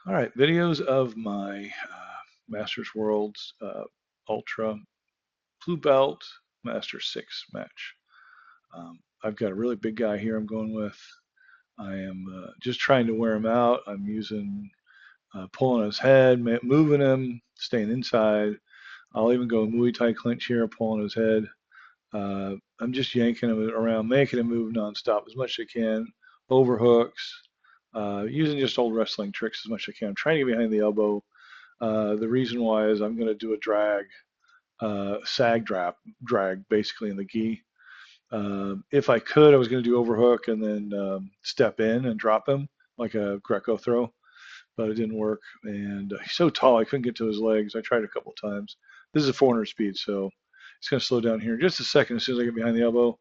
All right, videos of my Masters Worlds Ultra Blue Belt Master 6 match. I've got a really big guy here I'm going with. I am just trying to wear him out. I'm using pulling his head, moving him, staying inside. I'll even go Muay Thai clinch here, pulling his head. I'm just yanking him around, making him move nonstop as much as I can. Overhooks, using just old wrestling tricks as much as I can. I'm trying to get behind the elbow. The reason why is I'm going to do a sag drag basically in the gi. If I could, I was going to do overhook and then step in and drop him like a Greco throw, but it didn't work. And he's so tall, I couldn't get to his legs. I tried a couple of times. This is a 400 speed, so it's going to slow down here in just a second as soon as I get behind the elbow,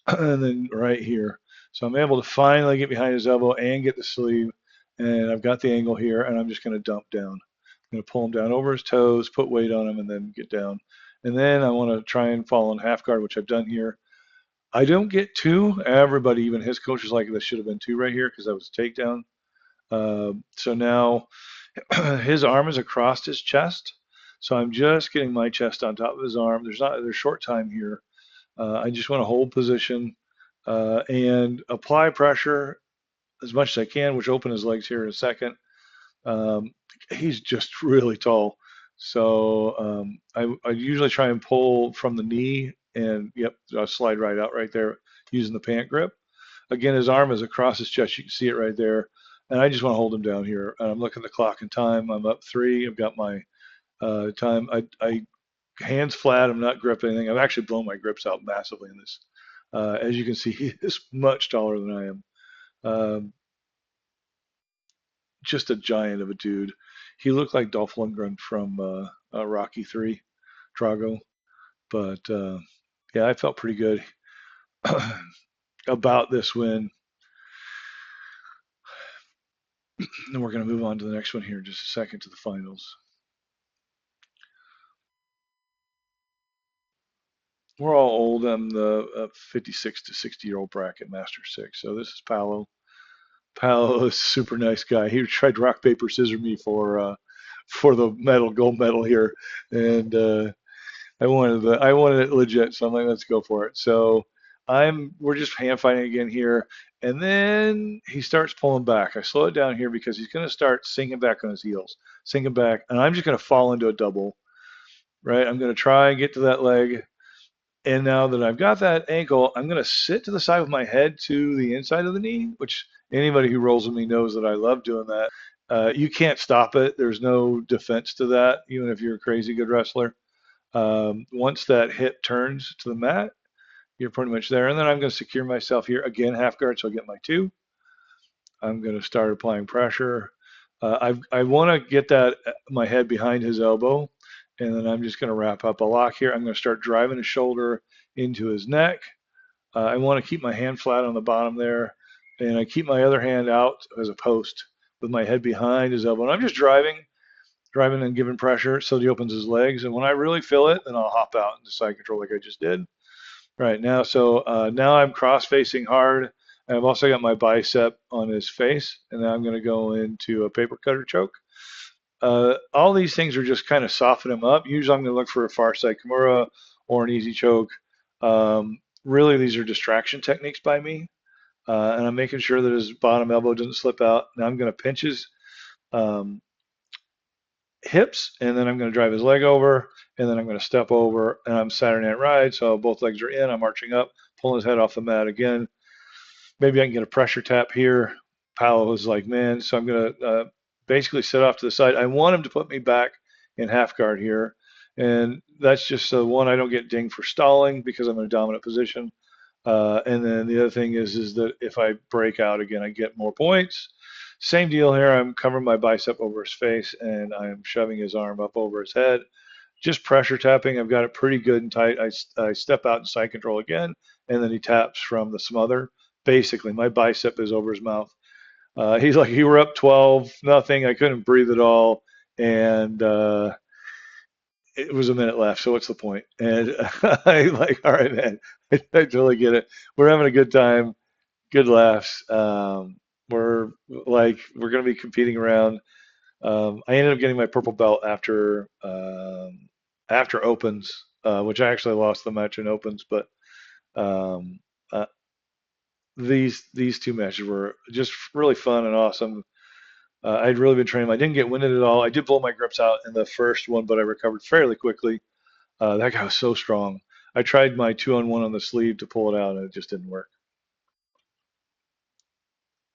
and then right here. So I'm able to finally get behind his elbow and get the sleeve, and I've got the angle here, and I'm just going to dump down. I'm going to pull him down over his toes, put weight on him, and then get down. And then I want to try and fall in half guard, which I've done here. I don't get two. Everybody, even his coach, is like, this should have been two right here because that was a takedown. So now his arm is across his chest. So I'm just getting my chest on top of his arm. There's short time here. I just want to hold position and apply pressure as much as I can, which open his legs here in a second. Um, he's just really tall. So I usually try and pull from the knee and, yep, I'll slide right out right there using the pant grip. Again, his arm is across his chest. You can see it right there. And I just want to hold him down here. And I'm looking at the clock and time. I'm up 3. I've got my time. I hands flat. I'm not gripping anything. I've actually blown my grips out massively in this. As you can see, he is much taller than I am. Um, just a giant of a dude. He looked like Dolph Lundgren from Rocky 3, Drago. But yeah, I felt pretty good about this win. And we're going to move on to the next one here in just a second to the finals. We're all old. I'm the 56 to 60-year-old bracket, Master 6. So this is Paolo. Paolo is a super nice guy. He tried rock, paper, scissors me for the gold medal here. And I wanted it legit, so I'm like, let's go for it. So we're just hand fighting again here, and then he starts pulling back. I slow it down here because he's going to start sinking back on his heels, sinking back, and I'm just going to fall into a double. Right, I'm going to try and get to that leg, and now that I've got that ankle, I'm going to sit to the side with my head to the inside of the knee, which anybody who rolls with me knows that I love doing that. You can't stop it. There's no defense to that, even if you're a crazy good wrestler. Once that hip turns to the mat, you're pretty much there. And then I'm going to secure myself here again, half guard, so I'll get my 2. I'm going to start applying pressure. I want to get my head behind his elbow, and then I'm just going to wrap up a lock here. I'm going to start driving his shoulder into his neck. I want to keep my hand flat on the bottom there, and I keep my other hand out as a post with my head behind his elbow. And I'm just driving and giving pressure so he opens his legs. And when I really feel it, then I'll hop out into side control like I just did. Right now, so now I'm cross-facing hard. And I've also got my bicep on his face, and now I'm going to go into a paper cutter choke. All these things are just kind of soften him up. Usually I'm going to look for a far side Kimura or an easy choke. Really, these are distraction techniques by me. And I'm making sure that his bottom elbow doesn't slip out. Now I'm going to pinch his um, hips, and then I'm going to drive his leg over, and then I'm going to step over, and I'm Saturday Night Ride, so both legs are in. I'm marching up, pulling his head off the mat again. Maybe I can get a pressure tap here. Paolo was like, man, so I'm going to basically sit off to the side. I want him to put me back in half guard here, and that's just so one, I don't get dinged for stalling because I'm in a dominant position. And then the other thing is that if I break out again, I get more points. Same deal here. I'm covering my bicep over his face, and I'm shoving his arm up over his head. Just pressure tapping. I've got it pretty good and tight. I step out in side control again, and then he taps from the smother. Basically, my bicep is over his mouth. He's like, you were up 12, nothing. I couldn't breathe at all. And it was a minute left, so what's the point? And I like, all right, man, I totally get it. We're having a good time, good laughs. We're going to be competing around. I ended up getting my purple belt after opens, which I actually lost the match in opens, but um, uh, these two matches were just really fun and awesome. I'd really been training. I didn't get winded at all. I did blow my grips out in the first one, but I recovered fairly quickly. That guy was so strong. I tried my 2-on-1 on the sleeve to pull it out, and it just didn't work.